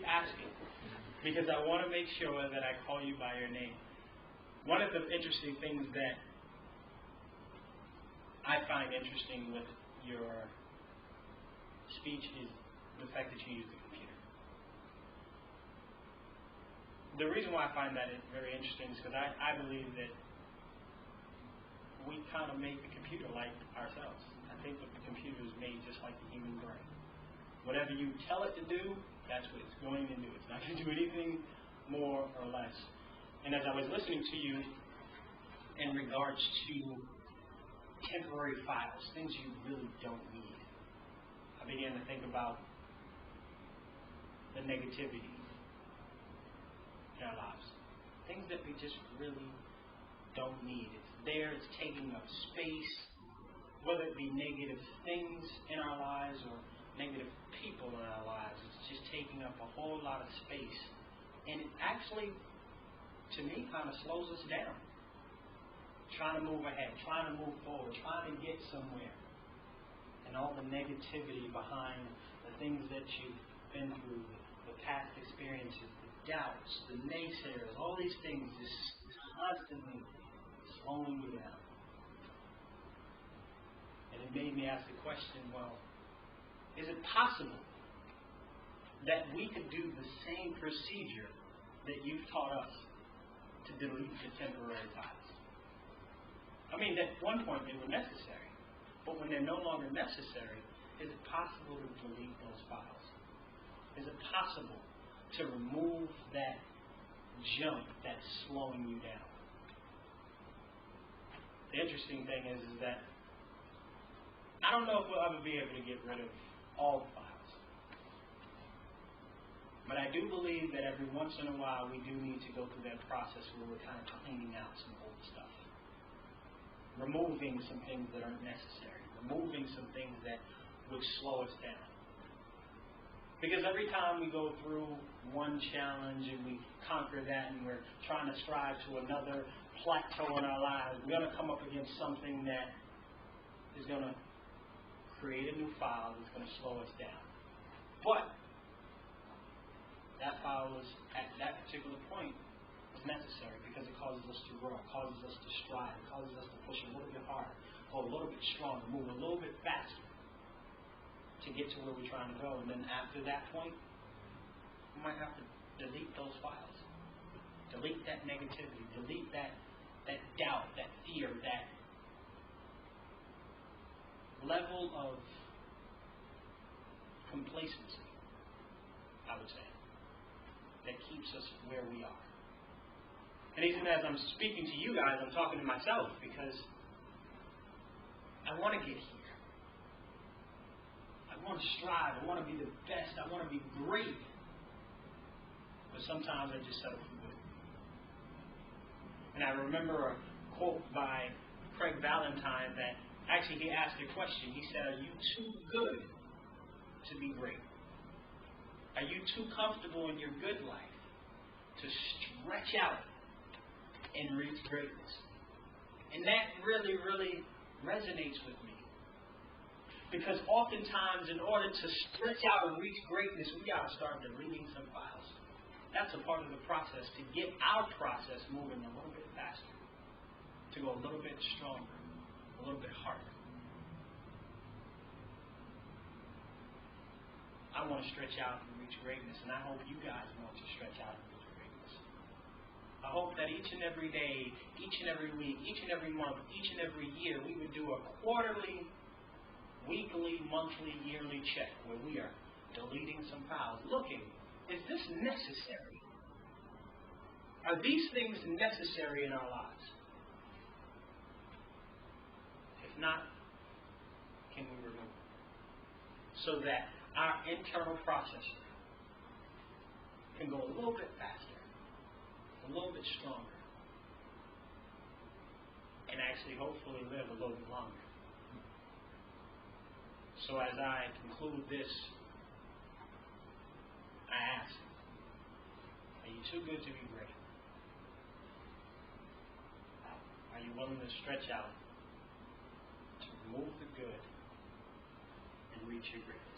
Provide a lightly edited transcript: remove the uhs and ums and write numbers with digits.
asking because I want to make sure that I call you by your name. One of the interesting things that I find interesting with your speech is the fact that you use the computer. The reason why I find that very interesting is because I believe that we kind of made the computer like ourselves. I think that the computer is made just like the human brain. Whatever you tell it to do, that's what it's going to do. It's not going to do anything more or less. And as I was listening to you in regards to temporary files, things you really don't need, I began to think about the negativity in our lives. Things that we just really don't need. It's there, it's taking up space, whether it be negative things in our lives or negative people in our lives. It's just taking up a whole lot of space. And it actually, to me, kind of slows us down. Trying to move ahead, trying to move forward, trying to get somewhere. And all the negativity behind the things that you've been through, the past experiences, the doubts, the naysayers, all these things just constantly slowing you down. And it made me ask the question, well, is it possible that we could do the same procedure that you've taught us to delete the temporary files? I mean, at one point they were necessary, but when they're no longer necessary, is it possible to delete those files? Is it possible to remove that junk that's slowing you down? The interesting thing is that I don't know if we'll ever be able to get rid of all the files. But I do believe that every once in a while we do need to go through that process where we're kind of cleaning out some old stuff. Removing some things that aren't necessary. Removing some things that would slow us down. Because every time we go through one challenge and we conquer that and we're trying to strive to another plateau in our lives, we're going to come up against something that is going to create a new file that's going to slow us down. But that file was, at that particular point, was necessary because it causes us to grow, it causes us to strive, it causes us to push a little bit harder, or a little bit stronger, move a little bit faster to get to where we're trying to go. And then after that point, we might have to delete those files. Delete that negativity, delete that doubt, that fear, that level of complacency, I would say, that keeps us where we are. And even as I'm speaking to you guys, I'm talking to myself because I want to get here. I want to strive. I want to be the best. I want to be great. But sometimes I just settle for good. And I remember a quote by Craig Valentine that actually he asked a question. He said, are you too good to be great? Are you too comfortable in your good life to stretch out and reach greatness? And that really, really resonates with me. Because oftentimes, in order to stretch out and reach greatness, we got to start deleting some files. That's a part of the process to get our process moving a little bit faster, to go a little bit stronger, a little bit harder. I want to stretch out and reach greatness, and I hope you guys want to stretch out and reach greatness. I hope that each and every day, each and every week, each and every month, each and every year, we would do a quarterly, weekly, monthly, yearly check where we are deleting some files, looking, is this necessary? Are these things necessary in our lives? If not, can we remove them? So that our internal processor can go a little bit faster, a little bit stronger, and actually hopefully live a little bit longer. So as I conclude this, I ask, are you too good to be great? Are you willing to stretch out to remove the good and reach your greatness?